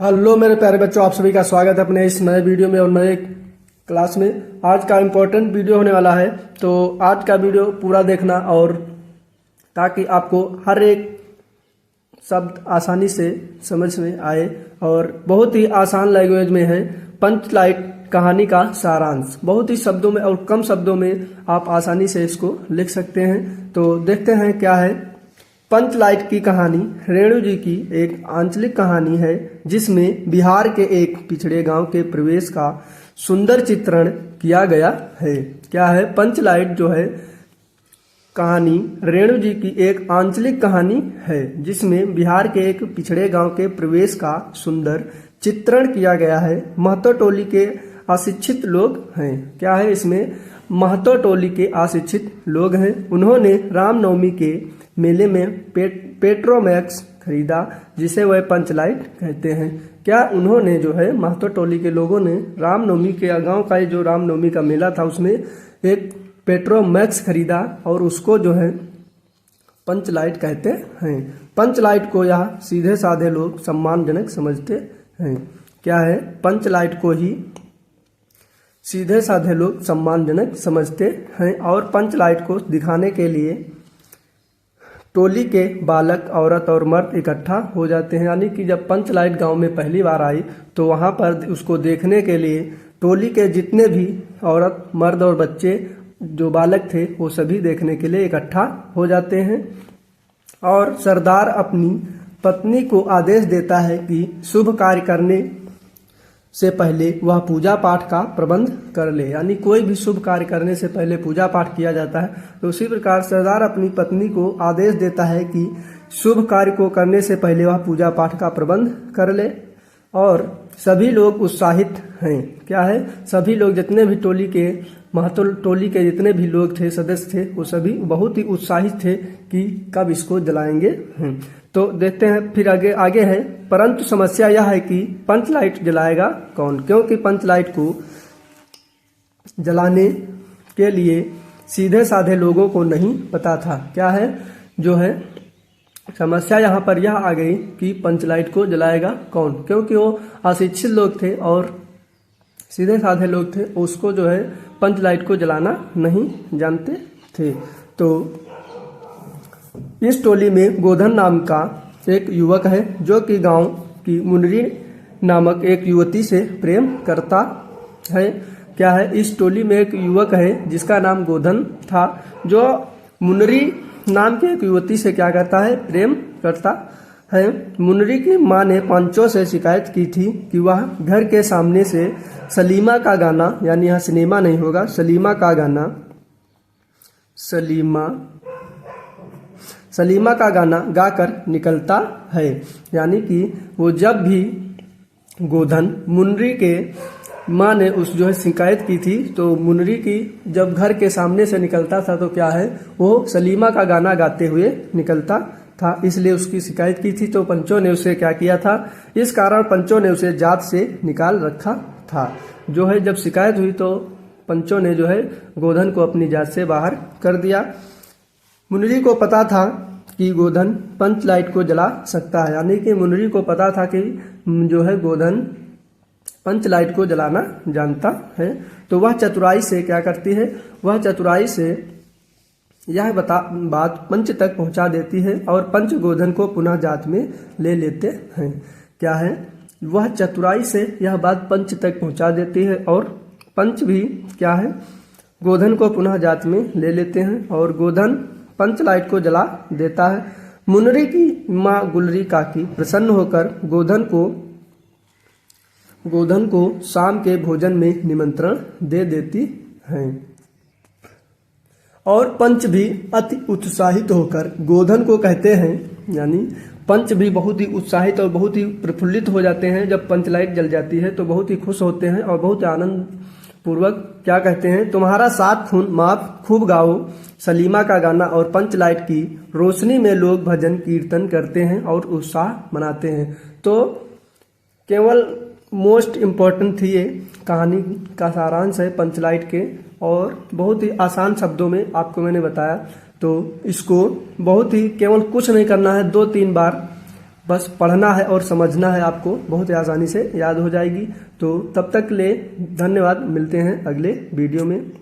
Hello मेरे प्यारे बच्चों, आप सभी का स्वागत है अपने इस नए वीडियो में और नए क्लास में। आज का इम्पोर्टेंट वीडियो होने वाला है, तो आज का वीडियो पूरा देखना और ताकि आपको हर एक शब्द आसानी से समझ में आए। और बहुत ही आसान लैंग्वेज में है पंचलाइट कहानी का सारांश। बहुत ही शब्दों में और कम शब्दों में आप आसानी से इसको लिख सकते हैं। तो देखते हैं क्या है। पंचलाइट की कहानी रेणु जी की एक आंचलिक कहानी है, जिसमें बिहार के एक पिछड़े गांव के प्रवेश का सुंदर चित्रण किया गया है। क्या है? पंचलाइट जो है कहानी रेणु जी की एक आंचलिक कहानी है, जिसमें बिहार के एक पिछड़े गांव के प्रवेश का सुंदर चित्रण किया गया है। महतो टोली के अशिक्षित लोग हैं। क्या है इसमें? महतो टोली के अशिक्षित लोग हैं। उन्होंने रामनवमी के मेले में पेट्रोमैक्स खरीदा, जिसे वह पंचलाइट कहते हैं। क्या उन्होंने जो है महतो टोली के लोगों ने रामनवमी के गांव का जो रामनवमी का मेला था उसमें एक पेट्रोमैक्स खरीदा और उसको जो है पंचलाइट कहते हैं। पंचलाइट को यह सीधे साधे लोग सम्मानजनक समझते हैं। क्या है? पंचलाइट को ही सीधे साधे लोग सम्मानजनक समझते हैं और पंचलाइट को दिखाने के लिए टोली के बालक, औरत और मर्द इकट्ठा हो जाते हैं। यानी कि जब पंचलाइट गांव में पहली बार आई तो वहां पर उसको देखने के लिए टोली के जितने भी औरत, मर्द और बच्चे जो बालक थे वो सभी देखने के लिए इकट्ठा हो जाते हैं। और सरदार अपनी पत्नी को आदेश देता है कि शुभ कार्य करने से पहले वह पूजा पाठ का प्रबंध कर ले। यानी कोई भी शुभ कार्य करने से पहले पूजा पाठ किया जाता है। तो उसी प्रकार सरदार अपनी पत्नी को आदेश देता है कि शुभ कार्य को करने से पहले वह पूजा पाठ का प्रबंध कर ले। और सभी लोग उत्साहित हैं। क्या है? सभी लोग जितने भी टोली के महतो टोली के जितने भी लोग थे, सदस्य थे, वो सभी बहुत ही उत्साहित थे कि कब इसको जलाएंगे। तो देखते हैं फिर आगे है। परंतु समस्या यह है कि पंचलाइट जलाएगा कौन, क्योंकि पंचलाइट को जलाने के लिए सीधे साधे लोगों को नहीं पता था। क्या है जो है समस्या यहाँ पर यह आ गई कि पंचलाइट को जलाएगा कौन, क्योंकि वो अशिक्षित लोग थे और सीधे साधे लोग थे, उसको जो है पंचलाइट को जलाना नहीं जानते थे। तो इस टोली में गोधन नाम का एक युवक है, जो कि गांव की मुनरी नामक एक युवती से प्रेम करता है। क्या है? इस टोली में एक युवक है जिसका नाम गोधन था, जो मुनरी नाम की एक युवती से क्या करता है? प्रेम करता है। मुनरी की माँ ने पंचों से शिकायत की थी कि वह घर के सामने से सलीमा का गाना, यानी यहाँ सिनेमा नहीं होगा, सलीमा का गाना, सलीमा का गाना गाकर निकलता है। यानी कि वो जब भी गोधन मुनरी के माँ ने उस जो है शिकायत की थी, तो मुनरी की जब घर के सामने से निकलता था तो क्या है, वो सलीमा का गाना गाते हुए निकलता था, इसलिए उसकी शिकायत की थी। तो पंचों ने उसे क्या किया था? इस कारण पंचों ने उसे जात से निकाल रखा था। जो है जब शिकायत हुई तो पंचों ने जो है गोधन को अपनी जात से बाहर कर दिया। मुनरी को पता था कि गोधन पंचलाइट को जला सकता है। यानी कि मुनरी को पता था कि जो है गोधन पंचलाइट को जलाना जानता है। तो वह चतुराई से क्या करती है? वह चतुराई से यह बात पंच तक पहुंचा देती है और पंच गोधन को पुनः जात में ले लेते हैं। क्या है? वह चतुराई से यह बात पंच तक पहुंचा देती है और पंच भी क्या है, गोधन को पुनः जात में ले लेते हैं और गोधन पंचलाइट को जला देता है। मुनरी की माँ गुलरी काकी प्रसन्न होकर गोधन को शाम के भोजन में निमंत्रण दे देती हैं और पंच भी अति उत्साहित होकर गोधन को कहते हैं। यानी पंच भी बहुत ही उत्साहित और बहुत ही प्रफुल्लित हो जाते हैं। जब पंचलाइट जल जाती है तो बहुत ही खुश होते हैं और बहुत आनंद पूर्वक क्या कहते हैं, तुम्हारा सात खून माफ खूब गाओ सलीमा का गाना। और पंचलाइट की रोशनी में लोग भजन कीर्तन करते हैं और उत्साह मनाते हैं। तो केवल मोस्ट इम्पोर्टेंट थी ये कहानी का सारांश है पंचलाइट के, और बहुत ही आसान शब्दों में आपको मैंने बताया। तो इसको बहुत ही केवल कुछ नहीं करना है, 2-3 बार बस पढ़ना है और समझना है, आपको बहुत ही आसानी से याद हो जाएगी। तो तब तक ले धन्यवाद, मिलते हैं अगले वीडियो में।